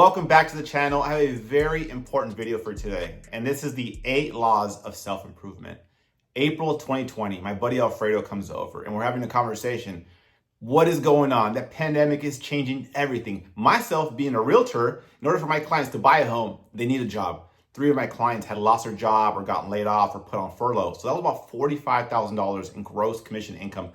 Welcome back to the channel. I have a very important video for today, and this is the 8 laws of self-improvement. April 2020, my buddy Alfredo comes over and we're having a conversation. What is going on? That pandemic is changing everything. Myself being a realtor, in order for my clients to buy a home, they need a job. 3 of my clients had lost their job or gotten laid off or put on furlough. So that was about $45,000 in gross commission income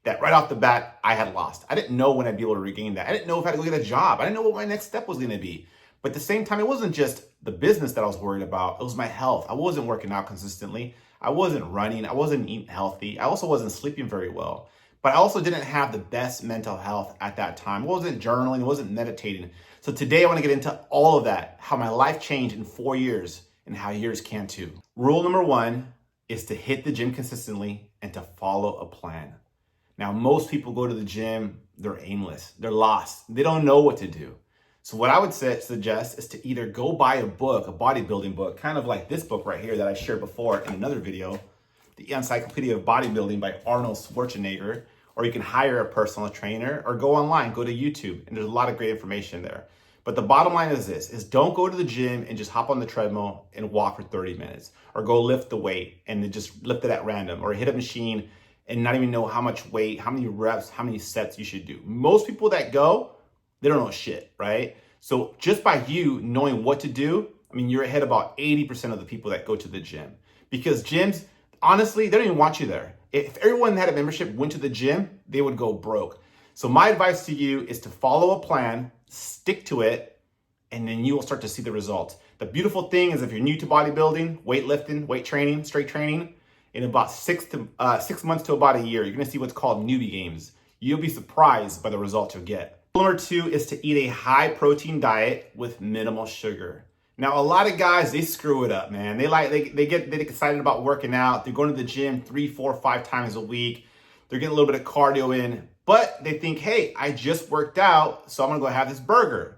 that right off the bat, I had lost. I didn't know when I'd be able to regain that. I didn't know if I had to go get a job. I didn't know what my next step was gonna be. But at the same time, it wasn't just the business that I was worried about. It was my health. I wasn't working out consistently. I wasn't running. I wasn't eating healthy. I also wasn't sleeping very well. But I also didn't have the best mental health at that time. I wasn't journaling. I wasn't meditating. So today I wanna get into all of that, how my life changed in 4 years and how yours can too. Rule number 1 is to hit the gym consistently and to follow a plan. Now, most people go to the gym, they're aimless, they're lost, they don't know what to do. So what I would suggest is to either go buy a book, a bodybuilding book, kind of like this book right here that I shared before in another video, The Encyclopedia of Bodybuilding by Arnold Schwarzenegger, or you can hire a personal trainer or go online, go to YouTube, and there's a lot of great information there. But the bottom line is this, is don't go to the gym and just hop on the treadmill and walk for 30 minutes, or go lift the weight and then just lift it at random, or hit a machine and not even know how much weight, how many reps, how many sets you should do. Most people that go, they don't know shit, right? So just by you knowing what to do, I mean, you're ahead about 80% of the people that go to the gym. Because gyms, honestly, they don't even want you there. If everyone that had a membership went to the gym, they would go broke. So my advice to you is to follow a plan, stick to it, and then you will start to see the results. The beautiful thing is if you're new to bodybuilding, weightlifting, weight training, strength training, in about 6 months to about a year, you're gonna see what's called newbie gains. You'll be surprised by the results you'll get. Number 2 is to eat a high protein diet with minimal sugar. Now, a lot of guys, they screw it up, man. They get excited about working out. They're going to the gym 3, 4, 5 times a week. They're getting a little bit of cardio in, but they think, hey, I just worked out, so I'm gonna go have this burger.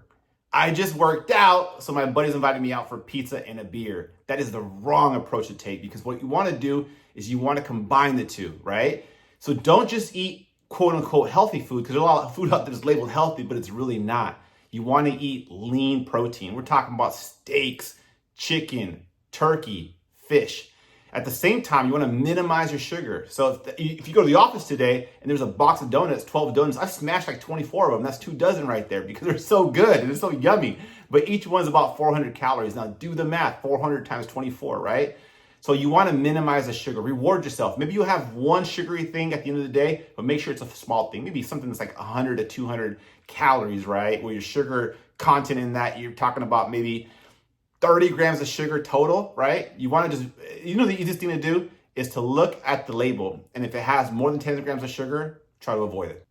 I just worked out, so my buddy's invited me out for pizza and a beer. That is the wrong approach to take, because what you wanna do is you wanna combine the two, right? So don't just eat quote unquote healthy food, because there's a lot of food out there that's labeled healthy, but it's really not. You wanna eat lean protein. We're talking about steaks, chicken, turkey, fish. At the same time, you wanna minimize your sugar. So if you go to the office today and there's a box of donuts, 12 donuts, I've smashed like 24 of them. That's 2 dozen right there because they're so good and they're so yummy. But each one's about 400 calories. Now do the math, 400 times 24, right? So you wanna minimize the sugar, reward yourself. Maybe you'll have one sugary thing at the end of the day, but make sure it's a small thing. Maybe something that's like 100 to 200 calories, right? Where your sugar content in that, you're talking about maybe 30 grams of sugar total, right? You want to just, the easiest thing to do is to look at the label. And if it has more than 10 grams of sugar, try to avoid it.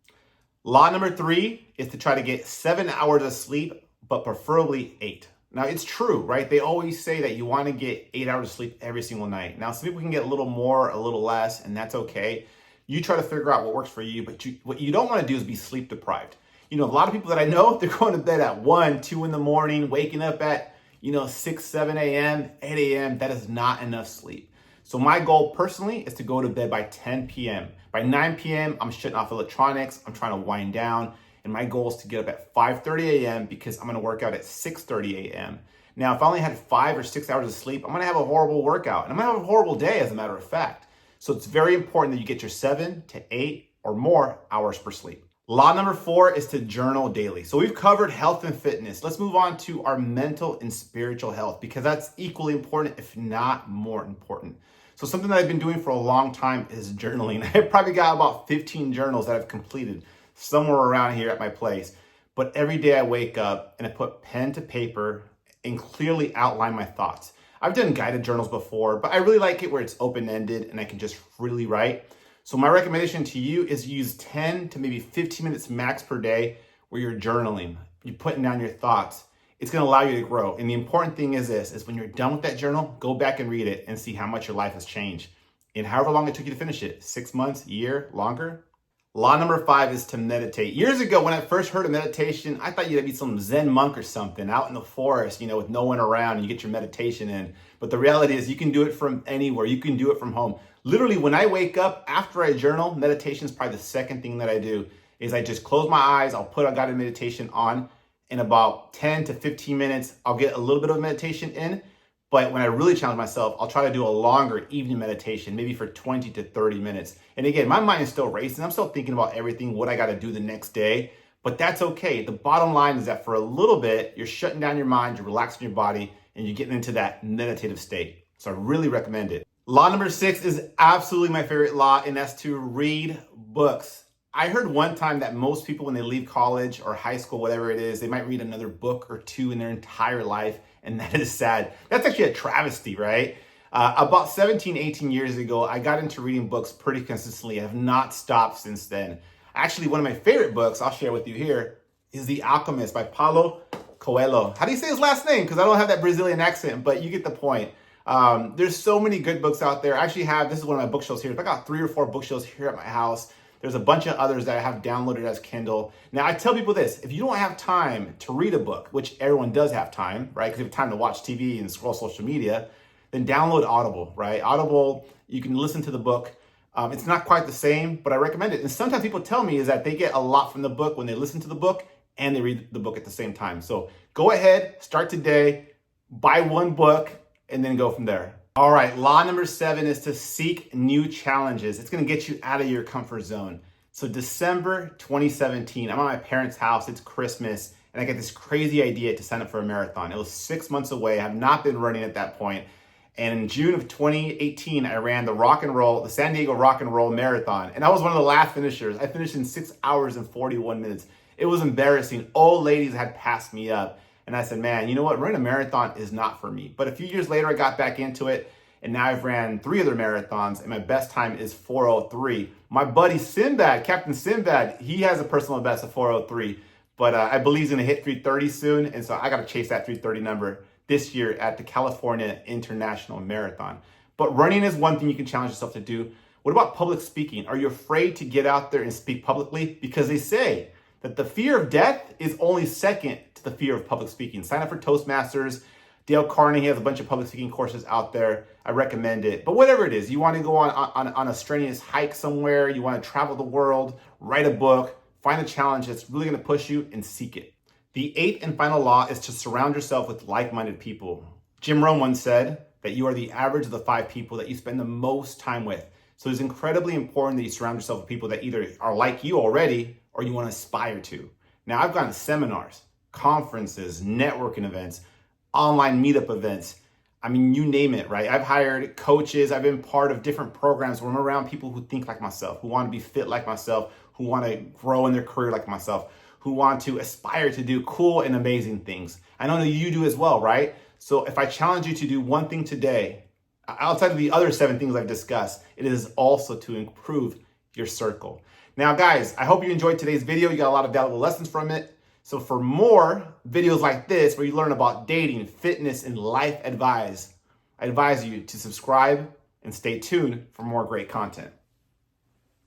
Law number 3 is to try to get 7 hours of sleep, but preferably 8. Now it's true, right? They always say that you want to get 8 hours of sleep every single night. Now some people can get a little more, a little less, and that's okay. You try to figure out what works for you, but what you don't want to do is be sleep deprived. A lot of people that I know, they're going to bed at 1, 2 in the morning, waking up at 6, 7 a.m., 8 a.m., that is not enough sleep. So my goal personally is to go to bed by 10 p.m. By 9 p.m., I'm shutting off electronics, I'm trying to wind down, and my goal is to get up at 5:30 a.m. because I'm gonna work out at 6:30 a.m. Now, if I only had 5 or 6 hours of sleep, I'm gonna have a horrible workout, and I'm gonna have a horrible day, as a matter of fact. So it's very important that you get your 7 to 8 or more hours per sleep. Law number 4 is to journal daily. So we've covered health and fitness. Let's move on to our mental and spiritual health, because that's equally important, if not more important. So something that I've been doing for a long time is journaling. I've probably got about 15 journals that I've completed somewhere around here at my place. But every day I wake up and I put pen to paper and clearly outline my thoughts. I've done guided journals before, but I really like it where it's open-ended and I can just freely write. So my recommendation to you is use 10 to maybe 15 minutes max per day where you're journaling. You're putting down your thoughts. It's gonna allow you to grow. And the important thing is this, is when you're done with that journal, go back and read it and see how much your life has changed. And however long it took you to finish it, 6 months, year, longer. Law number 5 is to meditate. Years ago, when I first heard of meditation, I thought you'd be some Zen monk or something out in the forest, with no one around, and you get your meditation in. But the reality is you can do it from anywhere. You can do it from home. Literally, when I wake up, after I journal, meditation is probably the second thing that I do, is I just close my eyes, I'll put a guided meditation on, in about 10 to 15 minutes, I'll get a little bit of meditation in. But when I really challenge myself, I'll try to do a longer evening meditation, maybe for 20 to 30 minutes. And again, my mind is still racing. I'm still thinking about everything, what I got to do the next day. But that's okay. The bottom line is that for a little bit, you're shutting down your mind, you're relaxing your body, and you're getting into that meditative state. So I really recommend it. Law number 6 is absolutely my favorite law, and that's to read books. I heard one time that most people, when they leave college or high school, whatever it is, they might read another book or two in their entire life, and that is sad. That's actually a travesty, right? About 17, 18 years ago, I got into reading books pretty consistently. I have not stopped since then. Actually, one of my favorite books, I'll share with you here, is The Alchemist by Paulo Coelho. How do you say his last name? Because I don't have that Brazilian accent, but you get the point. There's so many good books out there. I actually have, this is one of my bookshelves here. I got 3 or 4 bookshelves here at my house. There's a bunch of others that I have downloaded as Kindle. Now, I tell people this, if you don't have time to read a book, which everyone does have time, right? Because you have time to watch TV and scroll social media, then download Audible, right? Audible, you can listen to the book. It's not quite the same, but I recommend it. And sometimes people tell me is that they get a lot from the book when they listen to the book and they read the book at the same time. So go ahead, start today, buy one book, and then go from there. All right, law number 7 is to seek new challenges. It's gonna get you out of your comfort zone. So December 2017, I'm at my parents' house, it's Christmas, and I get this crazy idea to sign up for a marathon. It was 6 months away, I have not been running at that point. And in June of 2018, I ran the San Diego Rock and Roll Marathon. And I was one of the last finishers. I finished in 6 hours and 41 minutes. It was embarrassing. Old ladies had passed me up. And I said, man, you know what? Running a marathon is not for me. But a few years later, I got back into it. And now I've ran 3 other marathons. And my best time is 4:03. My buddy Sinbad, Captain Sinbad, he has a personal best of 4:03. But I believe he's going to hit 3:30 soon. And so I got to chase that 3:30 number this year at the California International Marathon. But running is one thing you can challenge yourself to do. What about public speaking? Are you afraid to get out there and speak publicly? Because they say that the fear of death is only second to the fear of public speaking. Sign up for Toastmasters. Dale Carnegie has a bunch of public speaking courses out there. I recommend it. But whatever it is, you want to go on a strenuous hike somewhere, you want to travel the world, write a book, find a challenge that's really going to push you and seek it. The 8th and final law is to surround yourself with like-minded people. Jim Rohn once said that you are the average of the 5 people that you spend the most time with. So it's incredibly important that you surround yourself with people that either are like you already or you want to aspire to. Now, I've gone to seminars, conferences, networking events, online meetup events. I mean, you name it, right? I've hired coaches. I've been part of different programs where I'm around people who think like myself, who want to be fit like myself, who want to grow in their career like myself, who want to aspire to do cool and amazing things. I know that you do as well, right? So if I challenge you to do one thing today, outside of the other 7 things I've discussed, it is also to improve your circle. Now, guys, I hope you enjoyed today's video. You got a lot of valuable lessons from it. So for more videos like this, where you learn about dating, fitness, and life advice, I advise you to subscribe and stay tuned for more great content.